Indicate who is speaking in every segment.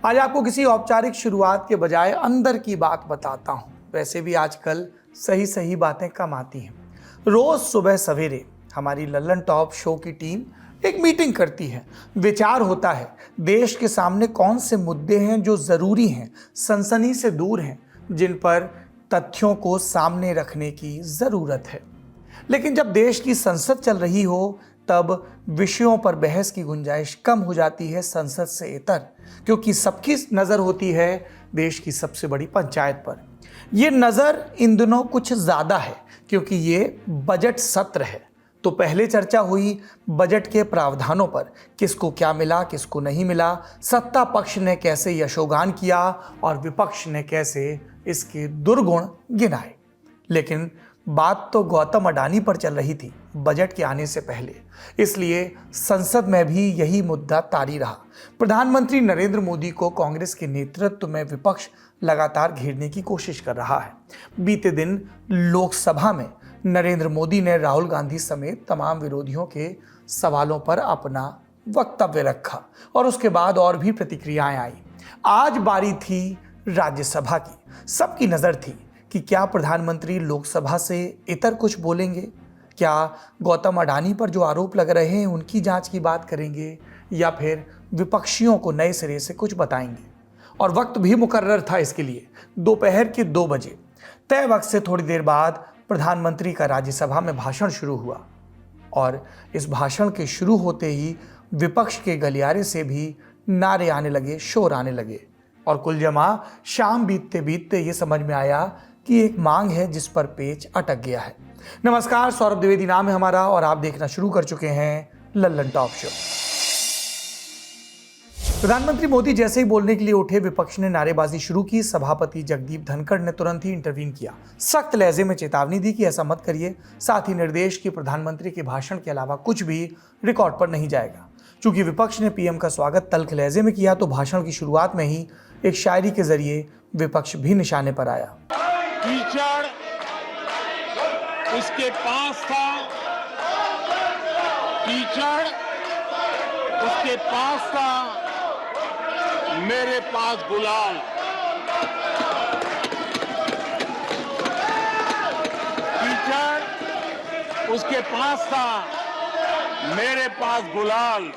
Speaker 1: आज आपको किसी औपचारिक शुरुआत के बजाय अंदर की बात बताता हूं। वैसे भी आजकल सही सही बातें कम आती हैं। रोज सुबह सवेरे हमारी लल्लन टॉप शो की टीम एक मीटिंग करती है। विचार होता है देश के सामने कौन से मुद्दे हैं जो जरूरी हैं, सनसनी से दूर हैं, जिन पर तथ्यों को सामने रखने की जरूरत है। लेकिन जब देश की संसद चल रही हो तब विषयों पर बहस की गुंजाइश कम हो जाती है संसद से इतर, क्योंकि सबकी नज़र होती है देश की सबसे बड़ी पंचायत पर। यह नज़र इन दिनों कुछ ज़्यादा है क्योंकि ये बजट सत्र है। तो पहले चर्चा हुई बजट के प्रावधानों पर, किसको क्या मिला किसको नहीं मिला, सत्ता पक्ष ने कैसे यशोगान किया और विपक्ष ने कैसे इसके दुर्गुण गिनाए। लेकिन बात तो गौतम अडानी पर चल रही थी बजट के आने से पहले, इसलिए संसद में भी यही मुद्दा तारी रहा। प्रधानमंत्री नरेंद्र मोदी को कांग्रेस के नेतृत्व में विपक्ष लगातार घेरने की कोशिश कर रहा है। बीते दिन लोकसभा में नरेंद्र मोदी ने राहुल गांधी समेत तमाम विरोधियों के सवालों पर अपना वक्तव्य रखा और उसके बाद और भी प्रतिक्रियाएं आई। आज बारी थी राज्यसभा की। सबकी नजर थी कि क्या प्रधानमंत्री लोकसभा से इतर कुछ बोलेंगे, क्या गौतम अडानी पर जो आरोप लग रहे हैं उनकी जांच की बात करेंगे, या फिर विपक्षियों को नए सिरे से कुछ बताएंगे। और वक्त भी मुकर्रर था इसके लिए, दोपहर के 2 बजे। तय वक्त से थोड़ी देर बाद प्रधानमंत्री का राज्यसभा में भाषण शुरू हुआ और इस भाषण के शुरू होते ही विपक्ष के गलियारे से भी नारे आने लगे, शोर आने लगे और कुल जमा शाम बीतते बीतते ये समझ में आया कि एक मांग है जिस पर पेच अटक गया है। नमस्कार, सौरभ द्विवेदी नाम है हमारा और आप देखना शुरू कर चुके हैं लल्लन टॉप शो। प्रधानमंत्री मोदी जैसे ही बोलने के लिए उठे, विपक्ष ने नारेबाजी शुरू की। सभापति जगदीप धनखड़ ने तुरंत ही इंटरवीन किया, सख्त लहजे में चेतावनी दी कि ऐसा मत करिए। साथ ही निर्देश कि प्रधानमंत्री के भाषण के अलावा कुछ भी रिकॉर्ड पर नहीं जाएगा। चूंकि विपक्ष ने पीएम का स्वागत तल्ख लहजे में किया तो भाषण की शुरुआत में ही एक शायरी के जरिए विपक्ष भी निशाने पर आया।
Speaker 2: कीचड़ उसके पास था, कीचड़ उसके पास था, मेरे पास गुलाल। कीचड़ उसके पास था, मेरे पास गुलाल।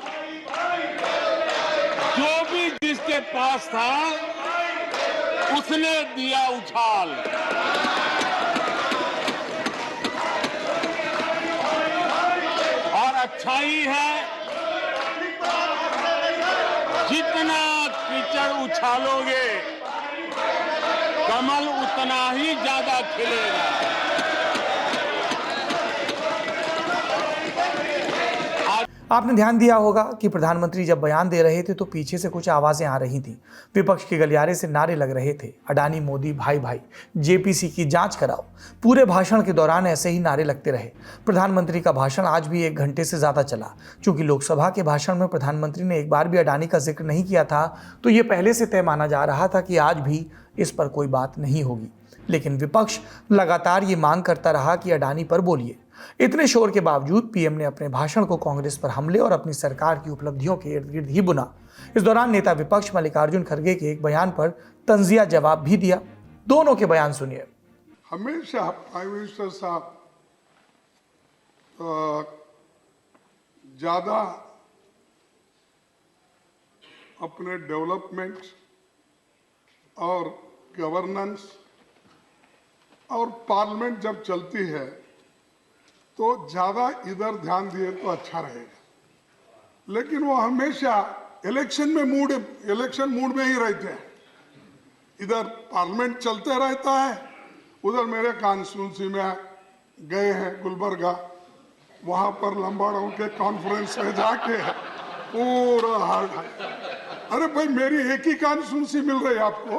Speaker 2: जो भी जिसके पास था उसने दिया उछाल। और अच्छाई है जितना कीचड़ उछालोगे कमल उतना ही ज्यादा खिलेगा।
Speaker 1: आपने ध्यान दिया होगा कि प्रधानमंत्री जब बयान दे रहे थे तो पीछे से कुछ आवाजें आ रही थी। विपक्ष के गलियारे से नारे लग रहे थे, अडानी मोदी भाई भाई, जेपीसी की जांच कराओ। पूरे भाषण के दौरान ऐसे ही नारे लगते रहे। प्रधानमंत्री का भाषण आज भी 1 घंटे से ज्यादा चला। चूंकि लोकसभा के भाषण में प्रधानमंत्री ने एक बार भी अडानी का जिक्र नहीं किया था तो ये पहले से तय माना जा रहा था कि आज भी इस पर कोई बात नहीं होगी। लेकिन विपक्ष लगातार ये मांग करता रहा कि अडानी पर बोलिए। इतने शोर के बावजूद पीएम ने अपने भाषण को कांग्रेस पर हमले और अपनी सरकार की उपलब्धियों के इर्द गिर्द ही बुना। इस दौरान नेता विपक्ष मल्लिकार्जुन खड़गे के एक बयान पर तंजिया जवाब भी दिया। दोनों के बयान सुनिए।
Speaker 3: हमेशा प्राइम मिनिस्टर साहब ज्यादा अपने डेवलपमेंट और गवर्नेंस और पार्लियामेंट जब चलती है तो ज्यादा इधर ध्यान दिए तो अच्छा रहेगा। लेकिन वो हमेशा इलेक्शन मूड में ही रहते हैं। इधर पार्लियामेंट चलते रहता है, उधर मेरे कॉन्स्टिट्यूंसी में गए हैं गुलबर्गा, वहां पर लंबाड़ों के कॉन्फ्रेंस में जाके पूरा हार्ड। अरे भाई, मेरी एक ही कॉन्स्टिट्यूंसी मिल रही है आपको,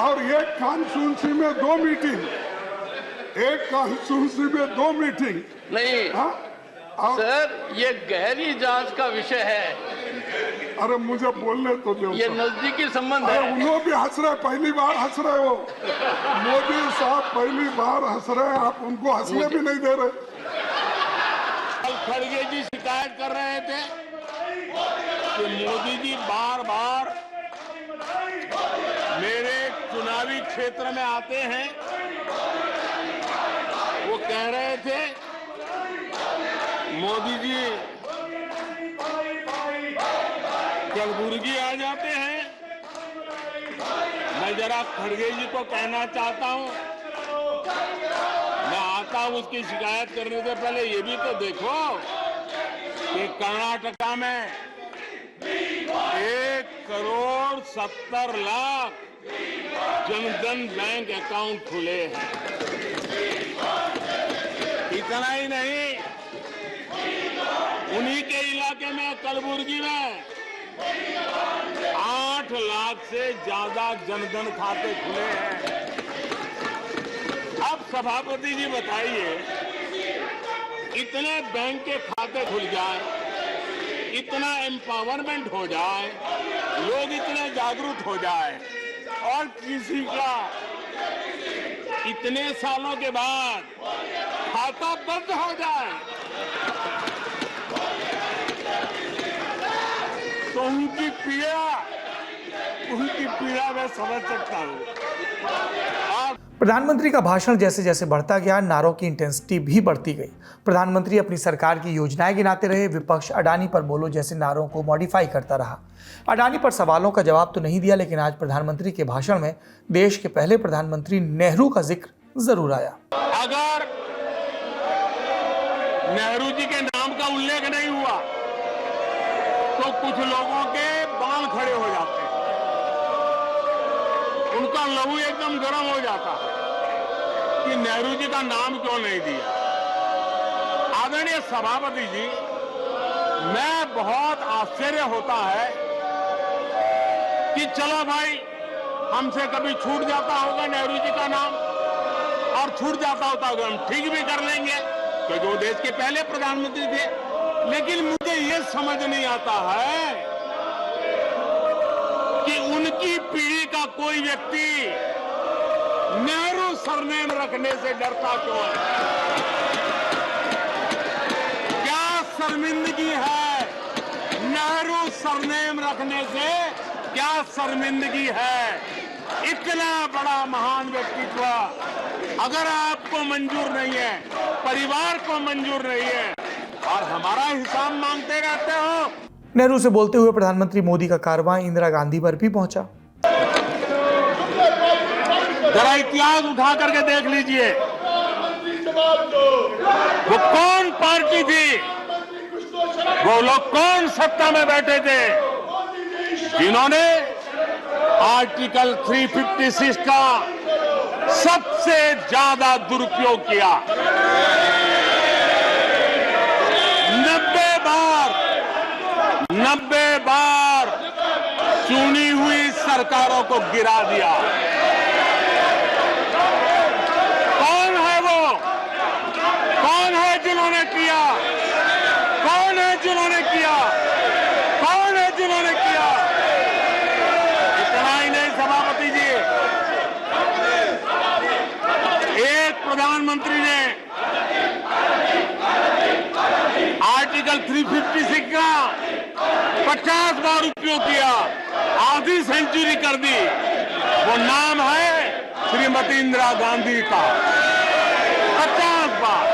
Speaker 3: और एक कॉन्स्टिट्यूंसी में 2 मीटिंग, एक कॉन्स्टिट्यूंसी में 2 मीटिंग
Speaker 4: नहीं। सर, ये गहरी जांच का विषय है।
Speaker 3: अरे मुझे बोलने तो दो।
Speaker 4: ये नजदीकी संबंध है।
Speaker 3: उन्होंने भी हंस रहे, पहली बार हंस रहे हो। मोदी साहब पहली बार हंस रहे, आप उनको हंसने भी नहीं दे रहे।
Speaker 2: खड़गे जी शिकायत कर रहे थे कि मोदी जी बार बार मेरे चुनावी क्षेत्र में आते हैं। वो कह रहे थे मोदी जी कलबुर्गी आ जाते हैं। मैं जरा खड़गे जी को कहना चाहता हूं, मैं आता हूं उसकी शिकायत करने से पहले ये भी तो देखो कि कर्नाटका में 1,70,00,000 जनधन बैंक अकाउंट खुले हैं। इतना ही नहीं, उन्हीं के इलाके में कलबुर्गी में 8 लाख से ज्यादा जनधन खाते खुले हैं। अब सभापति जी बताइए, इतने बैंक के खाते खुल जाए, इतना एम्पावरमेंट हो जाए, लोग इतने जागरूक हो जाए और किसी का इतने सालों के बाद खाता बंद हो जाए तो उनकी पीड़ा मैं समझ सकता हूं।
Speaker 1: प्रधानमंत्री का भाषण जैसे जैसे बढ़ता गया, नारों की इंटेंसिटी भी बढ़ती गई। प्रधानमंत्री अपनी सरकार की योजनाएं गिनाते रहे, विपक्ष अडानी पर बोलो जैसे नारों को मॉडिफाई करता रहा। अडानी पर सवालों का जवाब तो नहीं दिया, लेकिन आज प्रधानमंत्री के भाषण में देश के पहले प्रधानमंत्री नेहरू का जिक्र जरूर आया।
Speaker 2: अगर नेहरू जी के नाम का उल्लेख नहीं हुआ तो कुछ लोगों के बाल खड़े हो जाते, उनका लहू एकदम गर्म हो जाता कि नेहरू जी का नाम क्यों नहीं दिया। आदरणीय सभापति जी, मैं बहुत आश्चर्य होता है कि चलो भाई, हमसे कभी छूट जाता होगा नेहरू जी का नाम, और छूट जाता होता होगा हम ठीक भी कर लेंगे क्योंकि वो देश के पहले प्रधानमंत्री थे। लेकिन मुझे ये समझ नहीं आता है कि उनकी पीढ़ी का कोई व्यक्ति नेहरू सरनेम रखने से डरता क्यों है। क्या शर्मिंदगी है नेहरू सरनेम रखने से? क्या शर्मिंदगी है? इतना बड़ा महान व्यक्तित्व अगर आपको मंजूर नहीं है, परिवार को मंजूर नहीं है और हमारा हिसाब मांगते रहते हो।
Speaker 1: नेहरू से बोलते हुए प्रधानमंत्री मोदी का कारवां इंदिरा गांधी पर भी पहुंचा।
Speaker 2: जरा इतिहास उठा करके देख लीजिए, वो कौन पार्टी थी, वो लोग कौन सत्ता में बैठे थे जिन्होंने आर्टिकल 356 का सबसे ज्यादा दुरुपयोग किया। 90 बार चुनी हुई सरकारों को गिरा दिया। कौन है वो? कौन है जिन्होंने किया? कौन है जिन्होंने किया? कौन है जिन्होंने किया? इतना ही नहीं सभापति जी, एक प्रधानमंत्री ने आर्टिकल 356 का 50 बार उपयोग किया, आधी सेंचुरी कर दी। वो नाम है श्रीमती इंदिरा गांधी का। 50 बार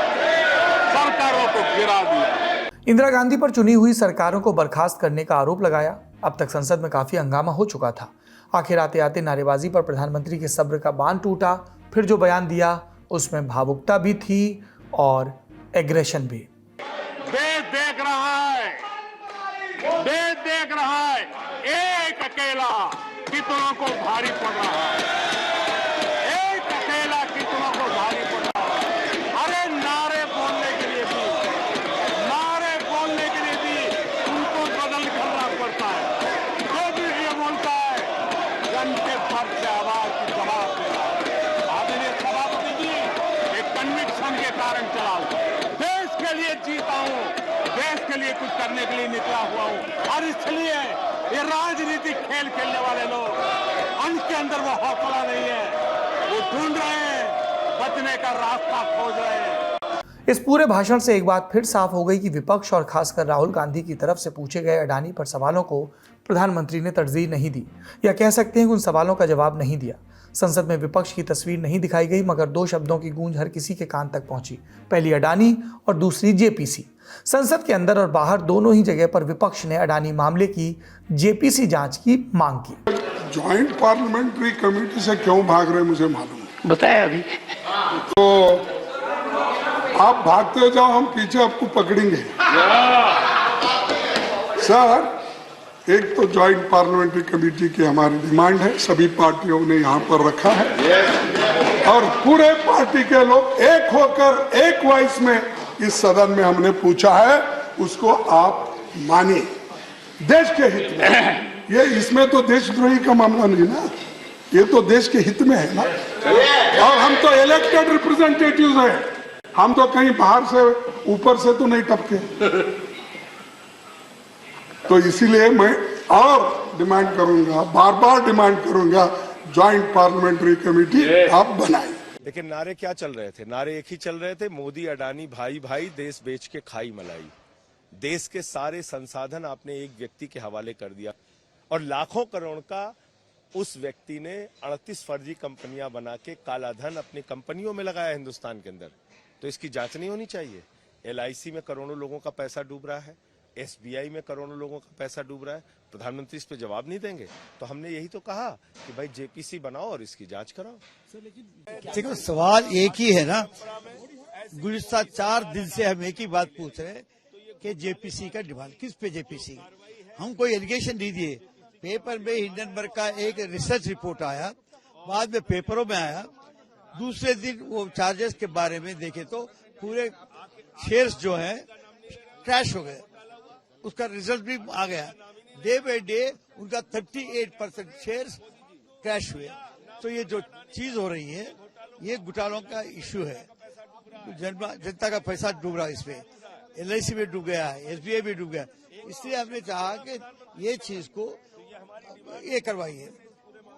Speaker 2: सरकारों को गिरा दिया।
Speaker 1: इंदिरा गांधी पर चुनी हुई सरकारों को बर्खास्त करने का आरोप लगाया। अब तक संसद में काफी हंगामा हो चुका था। आखिर आते आते नारेबाजी पर प्रधानमंत्री के सब्र का बांध टूटा। फिर जो बयान दिया उसमें भावुकता भी थी और एग्रेशन भी।
Speaker 2: देश देख रहा है, देश देख रहा है, एक अकेला कितनों को भारी पड़ रहा है, एक अकेला कितनों को भारी पड़ रहा है। अरे नारे बोलने के लिए भी, नारे बोलने के लिए भी उनको बदल करना पड़ता है। जो भी ये बोलता है घंटे भर से आवाज की जवाब देना है। आदरणीय सभापति जी, एक कन्विक्शन के कारण चला हूं, देश के लिए जीता हूं, देश के लिए कुछ करने के लिए निकला हुआ हूं। और इसलिए ये राजनीतिक खेल खेलने वाले लोग, उनके अंदर वो हौसला नहीं है, वो ढूंढ रहे हैं, बचने का रास्ता खोज रहे हैं।
Speaker 1: इस पूरे भाषण से एक बात फिर साफ हो गई कि विपक्ष और खासकर राहुल गांधी की तरफ से पूछे गए अडानी पर सवालों को प्रधानमंत्री ने तरजीह नहीं दी, या कह सकते हैं कि उन सवालों का जवाब नहीं दिया। संसद में विपक्ष की तस्वीर नहीं दिखाई गई, मगर दो शब्दों की गूंज हर किसी के कान तक पहुंची, पहली अडानी और दूसरी जेपीसी। संसद के अंदर और बाहर दोनों ही जगह पर विपक्ष ने अडानी मामले की जेपीसी जांच की मांग की।
Speaker 3: ज्वाइंट पार्लियामेंट्री कमेटी से क्यों भाग रहे मुझे मालूम है।
Speaker 4: बताया अभी।
Speaker 3: तो आप भागते जाओ, हम पीछे आपको पकड़ेंगे। सर, एक तो ज्वाइंट पार्लियामेंट्री कमेटी की हमारी डिमांड है, सभी पार्टियों ने यहाँ पर रखा है और पूरे पार्टी के लोग एक होकर एक वॉइस में इस सदन में हमने पूछा है, उसको आप मानिए देश के हित में। ये इसमें तो देशद्रोही का मामला नहीं ना, ये तो देश के हित में है ना। और हम तो इलेक्टेड रिप्रेजेंटेटिव्स हैं, हम तो कहीं बाहर से ऊपर से तो नहीं टपके। तो इसीलिए मैं और डिमांड करूंगा, बार बार डिमांड करूंगा, ज्वाइंट पार्लियामेंट्री कमेटी आप बनाएं।
Speaker 5: लेकिन नारे क्या चल रहे थे? नारे एक ही चल रहे थे, मोदी अडानी भाई भाई, देश बेच के खाई मलाई। देश के सारे संसाधन आपने एक व्यक्ति के हवाले कर दिया और लाखों करोड़ का उस व्यक्ति ने 38 फर्जी कंपनियां बना के काला धन अपनी कंपनियों में लगाया हिंदुस्तान के अंदर। तो इसकी जांच नहीं होनी चाहिए? LIC में करोड़ों लोगों का पैसा डूब रहा है, SBI में करोड़ों लोगों का पैसा डूब रहा है, प्रधानमंत्री इस पे जवाब नहीं देंगे? तो हमने यही तो कहा कि भाई जेपीसी बनाओ और इसकी जांच कराओ।
Speaker 6: देखो, सवाल एक ही है ना। गुज़िश्ता 4 दिन से हम एक ही बात पूछ रहे हैं कि जेपीसी का डिमांड किस पे जेपीसी। हम कोई एलिगेशन नहीं दिए। पेपर में हिंडनबर्ग का एक रिसर्च रिपोर्ट आया, बाद में पेपरों में आया, दूसरे दिन वो चार्जेस के बारे में देखे तो पूरे शेयर्स जो है क्रैश हो गए, उसका रिजल्ट भी आ गया। डे बाय डे उनका 38% शेयर्स क्रैश हुए। तो ये जो चीज हो रही है, ये घोटालों का इश्यू है। जनता का पैसा डूब रहा है इसमें, LIC में डूब गया है, SBI में डूब गया। इसलिए हमने चाहा कि ये चीज को ये करवाइए,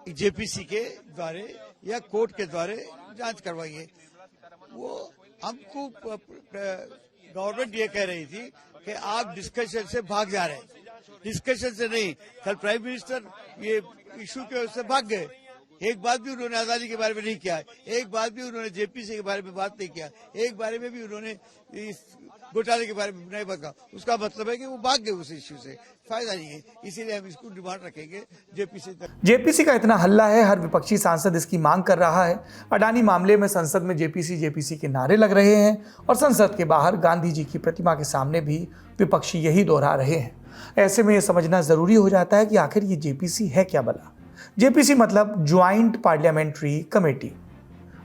Speaker 6: जेपीसी के द्वारा या कोर्ट के द्वारा जांच करवाइए। वो हमको गवर्नमेंट ये कह रही थी कि आप डिस्कशन से भाग जा रहे हैं। डिस्कशन से नहीं, कल प्राइम मिनिस्टर ये इशू के उससे भाग गए। एक बात भी उन्होंने आजादी के बारे में नहीं किया, एक बात भी उन्होंने जेपीसी के बारे में बात नहीं किया, एक बारे में भी उन्होंने इस घोटाले के बारे में नहीं बताया। उसका मतलब है कि वो भाग गए उस इश्यू से, फायदा नहीं है। इसीलिए हम इसको डिमांड रखेंगे जेपीसी तक।
Speaker 1: जेपीसी का इतना हल्ला है, हर विपक्षी सांसद इसकी मांग कर रहा है। अडानी मामले में संसद में जेपीसी के नारे लग रहे हैं और संसद के बाहर गांधी जी की प्रतिमा के सामने भी विपक्षी यही दोहरा रहे हैं। ऐसे में यह समझना जरूरी हो जाता है कि आखिर ये जेपीसी है क्या भला। जेपीसी मतलब ज्वाइंट पार्लियामेंट्री कमेटी।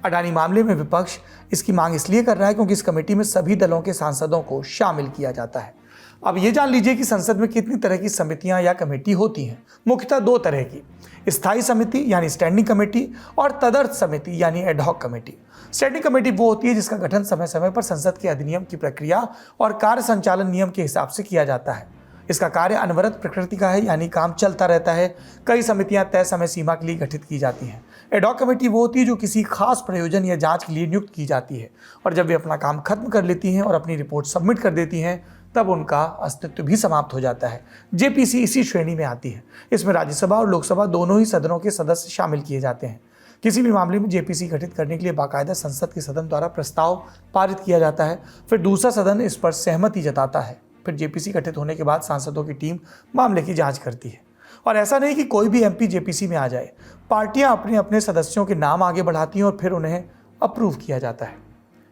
Speaker 1: अडानी मामले में विपक्ष इसकी मांग इसलिए कर रहा है क्योंकि इस कमेटी में सभी दलों के सांसदों को शामिल किया जाता है। अब ये जान लीजिए कि संसद में कितनी तरह की समितियां या कमेटी होती हैं। मुख्यतः 2 तरह की, स्थायी समिति यानी स्टैंडिंग कमेटी और तदर्थ समिति यानी एडहॉक कमेटी। स्टैंडिंग कमेटी वो होती है जिसका गठन समय समय पर संसद के अधिनियम की प्रक्रिया और कार्य संचालन नियम के हिसाब से किया जाता है। इसका कार्य अनवरत प्रकृति का है, यानी काम चलता रहता है। कई समितियां तय समय सीमा के लिए गठित की जाती हैं। एडहॉक कमेटी वो होती है जो किसी खास प्रयोजन या जांच के लिए नियुक्त की जाती है और जब वे अपना काम खत्म कर लेती हैं और अपनी रिपोर्ट सबमिट कर देती हैं, तब उनका अस्तित्व भी समाप्त हो जाता है। जेपीसी इसी श्रेणी में आती है। इसमें राज्यसभा और लोकसभा दोनों ही सदनों के सदस्य शामिल किए जाते हैं। किसी भी मामले में जेपीसी गठित करने के लिए बाकायदा संसद के सदन द्वारा प्रस्ताव पारित किया जाता है, फिर दूसरा सदन इस पर सहमति जताता है। फिर जेपीसी गठित होने के बाद सांसदों की टीम मामले की जांच करती है। और ऐसा नहीं कि कोई भी एमपी जेपीसी में आ जाए। पार्टियां अपने अपने सदस्यों के नाम आगे बढ़ाती हैं और फिर उन्हें अप्रूव किया जाता है।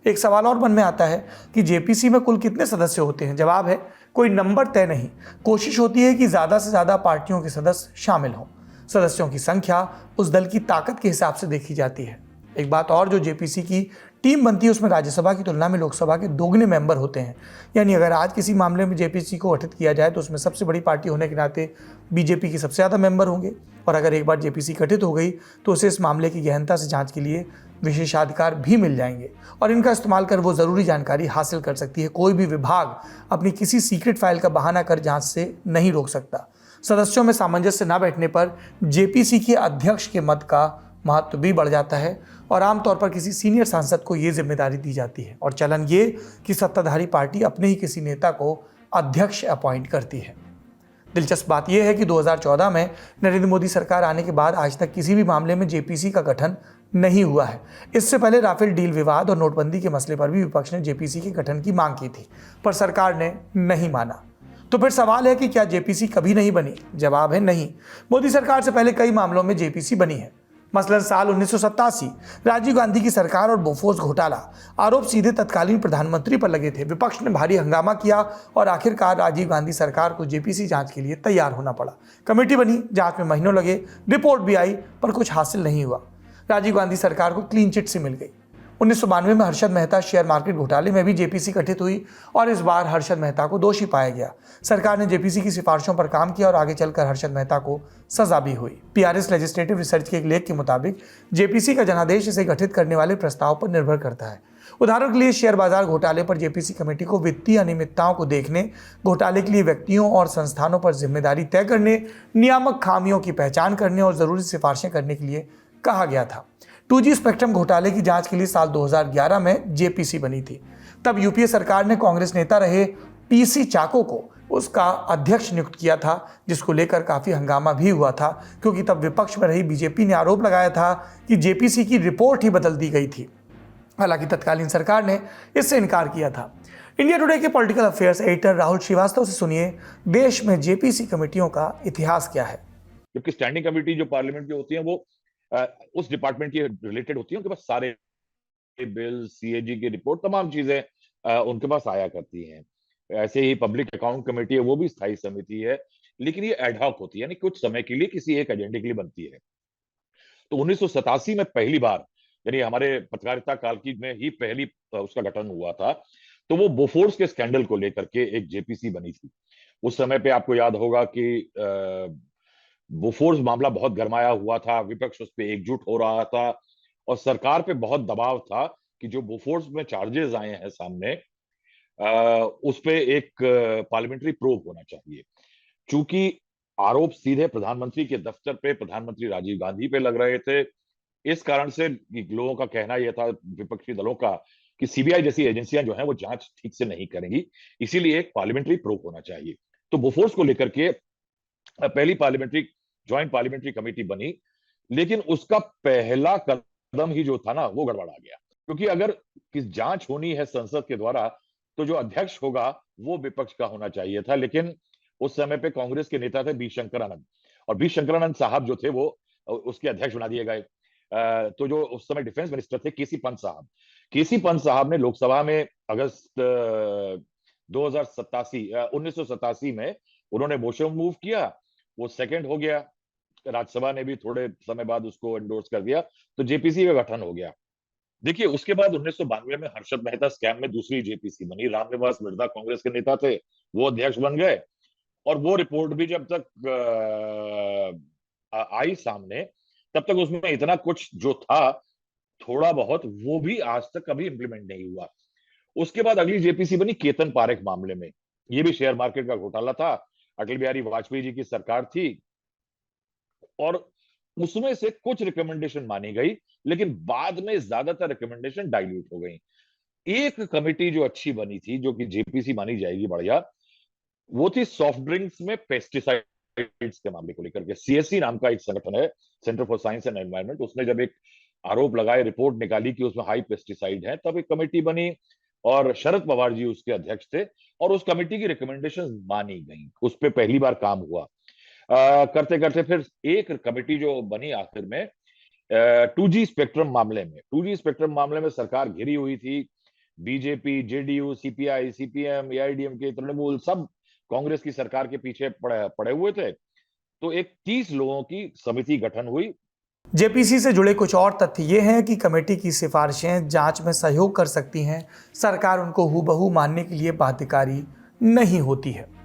Speaker 1: एक सवाल और मन में आता है कि जेपीसी में कुल कितने सदस्य होते हैं। जवाब है, कोई नंबर तय नहीं। कोशिश होती है कि ज़्यादा से ज़्यादा पार्टियों के सदस्य शामिल हों। सदस्यों की संख्या उस दल की ताकत के हिसाब से देखी जाती है। एक बात और, जो जेपीसी की टीम बनती है उसमें राज्यसभा की तुलना में लोकसभा के दोगुने मेंबर होते हैं। यानी अगर आज किसी मामले में जेपीसी को गठित किया जाए तो उसमें सबसे बड़ी पार्टी होने के नाते बीजेपी की सबसे ज़्यादा मेंबर होंगे, और अगर एक बार जेपीसी गठित हो गई तो उसे इस मामले की गहनता से जांच के लिए विशेषाधिकार भी मिल जाएंगे और इनका इस्तेमाल कर वो ज़रूरी जानकारी हासिल कर सकती है। कोई भी विभाग अपनी किसी सीक्रेट फाइल का बहाना कर जांच से नहीं रोक सकता। सदस्यों में सामंजस्य न बैठने पर जेपीसी के अध्यक्ष के मत का महत्व भी बढ़ जाता है और आमतौर पर किसी सीनियर सांसद को ये जिम्मेदारी दी जाती है और चलन ये कि सत्ताधारी पार्टी अपने ही किसी नेता को अध्यक्ष अपॉइंट करती है। दिलचस्प बात यह है कि 2014 में नरेंद्र मोदी सरकार आने के बाद आज तक किसी भी मामले में जेपीसी का गठन नहीं हुआ है। इससे पहले राफेल डील विवाद और नोटबंदी के मसले पर भी विपक्ष ने जेपीसी के गठन की मांग की थी, पर सरकार ने नहीं माना। तो फिर सवाल है कि क्या जेपीसी कभी नहीं बनी? जवाब है नहीं। मोदी सरकार से पहले कई मामलों में जेपीसी बनी है। मसलन साल 1987 राजीव गांधी की सरकार और बोफोर्स घोटाला, आरोप सीधे तत्कालीन प्रधानमंत्री पर लगे थे। विपक्ष ने भारी हंगामा किया और आखिरकार राजीव गांधी सरकार को जेपीसी जांच के लिए तैयार होना पड़ा। कमेटी बनी, जांच में महीनों लगे, रिपोर्ट भी आई, पर कुछ हासिल नहीं हुआ। राजीव गांधी सरकार को क्लीन चिट से मिल गई। 1992 में हर्षद मेहता शेयर मार्केट घोटाले में भी जेपीसी गठित हुई और इस बार हर्षद मेहता को दोषी पाया गया। सरकार ने जेपीसी की सिफारिशों पर काम किया और आगे चलकर हर्षद मेहता को सजा भी हुई। पीआरएस लेजिस्लेटिव रिसर्च के एक लेख के मुताबिक जेपीसी का जनादेश इसे गठित करने वाले प्रस्ताव पर निर्भर करता है। उदाहरण के लिए शेयर बाजार घोटाले पर जेपीसी कमेटी को वित्तीय अनियमितताओं को देखने, घोटाले के लिए व्यक्तियों और संस्थानों पर जिम्मेदारी तय करने, नियामक खामियों की पहचान करने और जरूरी सिफारिशें करने के लिए कहा गया था। 2G स्पेक्ट्रम घोटाले की जांच के लिए साल 2011 में जेपीसी बनी थी। तब यूपीए सरकार ने कांग्रेस नेता रहे पीसी चाको को उसका अध्यक्ष नियुक्त किया था, जिसको लेकर काफी हंगामा भी हुआ था, क्योंकि तब विपक्ष में रही बीजेपी ने आरोप लगाया था कि जेपीसी की रिपोर्ट ही बदल दी गई थी। हालांकि तत्कालीन सरकार ने इससे इनकार किया था। इंडिया टुडे के political affairs editor Rahul Shrivastava से सुनिए, देश में जेपीसी कमेटियों का इतिहास क्या है।
Speaker 7: जबकि स्टैंडिंग कमेटी जो पार्लियामेंट की होती है वो उस डिपार्टमेंट की रिलेटेड होती है, उनके पास सारे बिल, सीएजी की रिपोर्ट, तमाम चीजें उनके पास आया करती हैं। ऐसे ही पब्लिक अकाउंट कमेटी है, वो भी स्थायी समिति है, लेकिन ये एडहॉक होती है, यानी कुछ समय के लिए किसी एक एजेंडे के लिए बनती है। तो 1987 में पहली बार, यानी हमारे पत्रकारिता काल की में ही पहली उसका गठन हुआ था। तो वो बोफोर्स के स्कैंडल को लेकर के एक जेपीसी बनी थी। उस समय पे आपको याद होगा कि बोफोर्स मामला बहुत गरमाया हुआ था, विपक्ष उस पर एकजुट हो रहा था और सरकार पे बहुत दबाव था कि जो बोफोर्स में चार्जेस आए हैं सामने, उस पे एक पार्लियामेंट्री प्रोब होना चाहिए। चूंकि आरोप सीधे प्रधानमंत्री के दफ्तर पे, प्रधानमंत्री राजीव गांधी पे लग रहे थे, इस कारण से लोगों का कहना यह था, विपक्षी दलों का, कि सीबीआई जैसी एजेंसियां जो हैं वो जांच ठीक से नहीं करेंगी, इसीलिए एक पार्लियामेंट्री प्रोब होना चाहिए। तो बोफोर्स को लेकर के पहली ज्वाइंट पार्लियामेंट्री कमेटी बनी, लेकिन उसका पहला कदम ही जो था ना, वो गड़बड़ा गया। क्योंकि अगर किस जांच होनी है संसद के द्वारा, तो जो अध्यक्ष होगा वो विपक्ष का होना चाहिए था। लेकिन उस समय पे कांग्रेस के नेता थे बी शंकरानंद, और बी शंकरानंद साहब जो थे वो उसके अध्यक्ष बना दिए गए। तो जो उस समय डिफेंस मिनिस्टर थे केसी पंत साहब ने लोकसभा में अगस्त 1987 में उन्होंने मोशन मूव किया, वो सेकंड हो गया। राज्यसभा ने भी थोड़े समय बाद उसको एंडोर्स कर दिया, तो जेपीसी का गठन हो गया। देखिए, उसके बाद 1992 में हर्षद मेहता स्कैम में दूसरी जेपीसी बनी। रामनिवास मिर्जा कांग्रेस के नेता थे, वो अध्यक्ष बन गए, और वो रिपोर्ट भी जब तक आई सामने, तब तक उसमें इतना कुछ जो था थोड़ा बहुत, वो भी आज तक कभी इंप्लीमेंट नहीं हुआ। उसके बाद अगली जेपीसी बनी केतन पारेख मामले में। ये भी शेयर मार्केट का घोटाला था, अटल बिहारी वाजपेयी जी की सरकार थी, और उसमें से कुछ रिकमेंडेशन मानी गई, लेकिन बाद में ज्यादातर रिकमेंडेशन डाइल्यूट हो गई। एक कमेटी जो अच्छी बनी थी, जो कि जेपीसी मानी जाएगी बढ़िया, वो थी सॉफ्ट ड्रिंक्स में पेस्टिसाइड्स के मामले को लेकर के। सीएससी नाम का एक संगठन है, centre for science and environment, उसने जब एक आरोप लगाए, रिपोर्ट निकाली कि उसमें हाई पेस्टिसाइड है, तब एक कमेटी बनी और शरद पवार जी उसके अध्यक्ष थे, और उस कमेटी की रिकमेंडेशन मानी गई। उस पर पहली बार काम हुआ। करते करते फिर एक कमेटी जो बनी आखिर में 2G स्पेक्ट्रम मामले में सरकार घिरी हुई थी। BJP, JDU, CPI, CPM, AIADMK, Trinamool, सब कांग्रेस की सरकार के पीछे पड़े हुए थे। तो एक 30 लोगों की समिति गठन हुई।
Speaker 1: जेपीसी से जुड़े कुछ और तथ्य ये हैं कि कमेटी की सिफारिशें जांच में सहयोग कर सकती हैं, सरकार उनको हूबहू मानने के लिए बाध्यकारी नहीं होती है।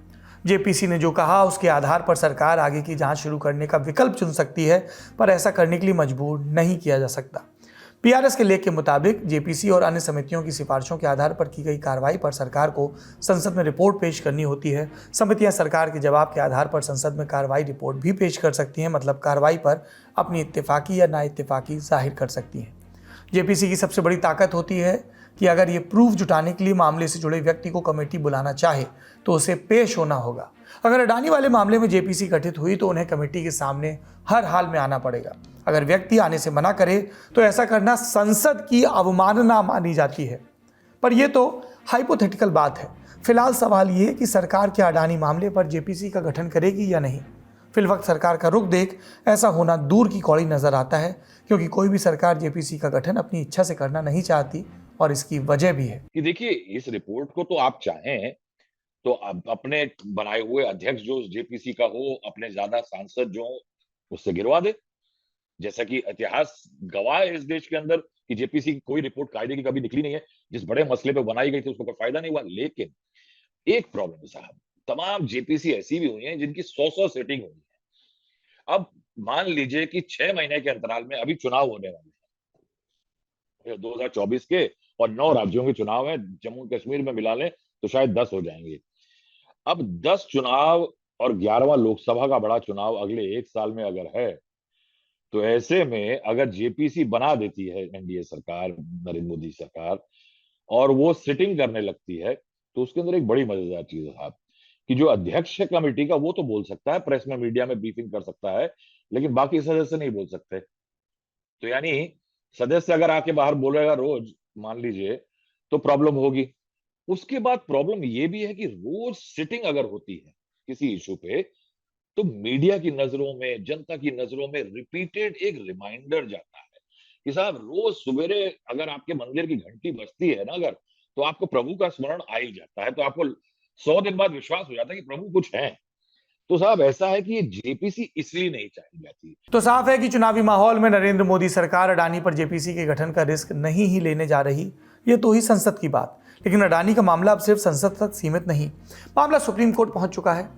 Speaker 1: जेपीसी ने जो कहा उसके आधार पर सरकार आगे की जांच शुरू करने का विकल्प चुन सकती है, पर ऐसा करने के लिए मजबूर नहीं किया जा सकता। पीआरएस के लेख के मुताबिक जेपीसी और अन्य समितियों की सिफारिशों के आधार पर की गई कार्रवाई पर सरकार को संसद में रिपोर्ट पेश करनी होती है। समितियां सरकार के जवाब के आधार पर संसद में कार्रवाई रिपोर्ट भी पेश कर सकती हैं, मतलब कार्रवाई पर अपनी इत्तेफाकी या ना इत्तेफाकी जाहिर कर सकती हैं। जेपीसी की सबसे बड़ी ताकत होती है कि अगर ये प्रूफ जुटाने के लिए मामले से जुड़े व्यक्ति को कमेटी बुलाना चाहे तो उसे पेश होना होगा। अगर अडानी वाले मामले में जेपीसी गठित हुई तो उन्हें कमेटी के सामने हर हाल में आना पड़ेगा। अगर व्यक्ति आने से मना करे तो ऐसा करना संसद की अवमानना मानी जाती है। पर यह तो हाइपोथेटिकल बात है। फिलहाल सवाल ये कि सरकार क्या अडानी मामले पर जेपीसी का गठन करेगी या नहीं। फिलवक्त सरकार का रुख देख ऐसा होना दूर की कौड़ी नजर आता है, क्योंकि कोई भी सरकार जेपीसी का गठन अपनी इच्छा से करना नहीं चाहती और इसकी वजह भी है
Speaker 7: कि देखिए, इस रिपोर्ट को तो आप चाहें तो अपने बनाए हुए अध्यक्ष जो जेपीसी का हो, अपने ज्यादा सांसद जो उससे गिरवा दे, जैसा कि इतिहास गवाह है इस देश के अंदर कि जेपीसी की कोई रिपोर्ट कायदे की कभी निकली नहीं है। जिस बड़े मसले पे बनाई गई थी उसको कोई फायदा नहीं हुआ। लेकिन एक प्रॉब्लम है साहब, तमाम जेपीसी ऐसी भी हुई हैं जिनकी 100 सीटिंग हुई है। अब मान लीजिए कि 6 महीने के अंतराल में अभी चुनाव होने वाले हैं 2024 के, और 9 राज्यों के चुनाव है। जम्मू कश्मीर में मिला लें तो शायद 10 हो जाएंगे। अब 10 चुनाव और 11वां लोकसभा का बड़ा चुनाव अगले 1 साल में अगर है, तो ऐसे में अगर जेपीसी बना देती है एनडीए सरकार, नरेंद्र मोदी सरकार, और वो सिटिंग करने लगती है, तो उसके अंदर एक बड़ी मजेदार चीज है साहब कि जो अध्यक्ष है कमेटी का वो तो बोल सकता है, प्रेस में, मीडिया में ब्रीफिंग कर सकता है, लेकिन बाकी सदस्य नहीं बोल सकते। तो यानी सदस्य अगर आके बाहर बोलेगा रोज, मान लीजिए, तो प्रॉब्लम होगी। उसके बाद प्रॉब्लम ये भी है कि रोज सिटिंग अगर होती है किसी इशू पे, तो मीडिया की नजरों में, जनता की नजरों में रिपीटेड एक रिमाइंडर जाता है कि साहब रोज सवेरे अगर आपके मंदिर की घंटी बजती है ना, अगर, तो आपको प्रभु का स्मरण आ ही जाता है, तो आपको 100 दिन बाद विश्वास हो जाता है कि प्रभु कुछ है। तो साहब ऐसा है कि ये जेपीसी इसलिए नहीं चाहिए जाती।
Speaker 1: तो साफ है कि चुनावी माहौल में नरेंद्र मोदी सरकार अडानी पर जेपीसी के गठन का रिस्क नहीं ही लेने जा रही। ये तो ही संसद की बात। लेकिन अडानी का मामला अब सिर्फ संसद तक सीमित नहीं, मामला सुप्रीम कोर्ट पहुंच चुका है।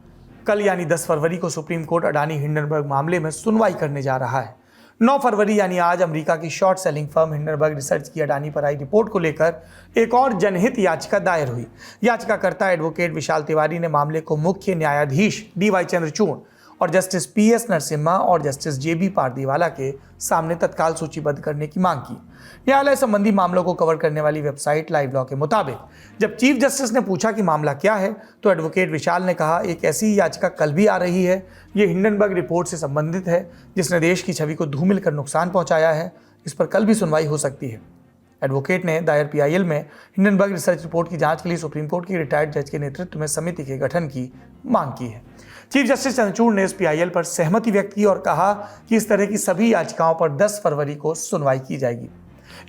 Speaker 1: कल यानी 10 फरवरी को सुप्रीम कोर्ट अडानी हिंडनबर्ग मामले में सुनवाई करने जा रहा है। 9 फरवरी यानी आज अमेरिका की short selling firm Hindenburg research की अडानी पर आई रिपोर्ट को लेकर एक और जनहित याचिका दायर हुई। याचिकाकर्ता एडवोकेट विशाल तिवारी ने मामले को मुख्य न्यायाधीश DY चंद्रचूड़ और जस्टिस PS नरसिम्हा और जस्टिस JB पारदीवाला के सामने तत्काल सूचीबद्ध करने की मांग की। न्यायालय संबंधी मामलों को कवर करने वाली वेबसाइट लाइव लॉ के मुताबिक जब चीफ जस्टिस ने पूछा कि मामला क्या है, तो एडवोकेट विशाल ने कहा, एक ऐसी याचिका कल भी आ रही है। ये हिंडनबर्ग रिपोर्ट से संबंधित है जिसने देश की छवि को धूमिल कर नुकसान पहुंचाया है। इस पर कल भी सुनवाई हो सकती है। एडवोकेट ने दायर PIL में हिंडनबर्ग रिसर्च रिपोर्ट की जांच के लिए सुप्रीम कोर्ट की रिटायर्ड जज के नेतृत्व में समिति के गठन की मांग की है। चीफ जस्टिस चंद्रचूड़ ने इस PIL पर सहमति व्यक्त की और कहा कि इस तरह की सभी याचिकाओं पर 10 फरवरी को सुनवाई की जाएगी।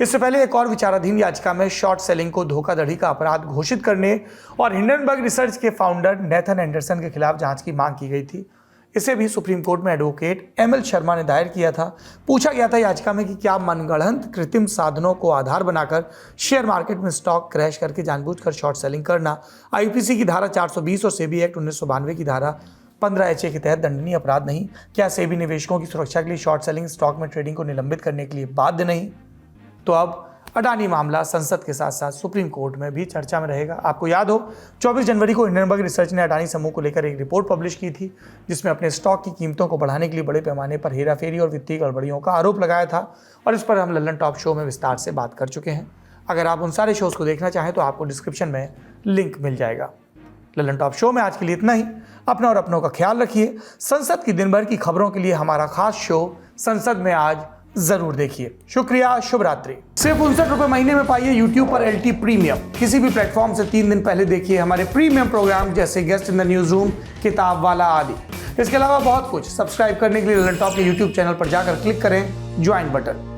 Speaker 1: इससे पहले एक और विचाराधीन याचिका में शॉर्ट सेलिंग को धोखाधड़ी का अपराध घोषित करने और हिंडनबर्ग रिसर्च के फाउंडर नेथन एंडरसन के खिलाफ जांच की मांग की गई थी। इसे भी सुप्रीम कोर्ट में एडवोकेट ML शर्मा ने दायर किया था। पूछा गया था याचिका में कि क्या मनगढ़ंत कृत्रिम साधनों को आधार बनाकर शेयर मार्केट में स्टॉक क्रैश करके जानबूझकर शॉर्ट सेलिंग करना IPC की धारा 420 और सेबी एक्ट 1992 की धारा 15HA के तहत दंडनीय अपराध नहीं? क्या सेबी निवेशकों की सुरक्षा के लिए शॉर्ट सेलिंग स्टॉक में ट्रेडिंग को निलंबित करने के लिए बाध्य नहीं? तो अब अडानी मामला संसद के साथ साथ सुप्रीम कोर्ट में भी चर्चा में रहेगा। आपको याद हो 24 जनवरी को हिंडनबर्ग रिसर्च ने अडानी समूह को लेकर एक रिपोर्ट पब्लिश की थी, जिसमें अपने स्टॉक की कीमतों को बढ़ाने के लिए बड़े पैमाने पर हेराफेरी और वित्तीय गड़बड़ियों का आरोप लगाया था। और इस पर हम लल्लन टॉप शो में विस्तार से बात कर चुके हैं। अगर आप उन सारे शोज को देखना चाहें तो आपको डिस्क्रिप्शन में लिंक मिल जाएगा। लल्लन टॉप शो में आज के लिए इतना ही। अपना और अपनों का ख्याल रखिए। संसद की दिन भर की खबरों के लिए हमारा खास शो संसद में आज जरूर देखिए। शुक्रिया, शुभ रात्रि। सिर्फ 59 रुपए महीने में पाइए YouTube पर LT प्रीमियम। किसी भी प्लेटफॉर्म से 3 दिन पहले देखिए हमारे प्रीमियम प्रोग्राम जैसे guest in the news room, किताब वाला आदि। इसके अलावा बहुत कुछ। सब्सक्राइब करने के लिए लल्लन टॉप के YouTube चैनल पर जाकर क्लिक करें ज्वाइन बटन।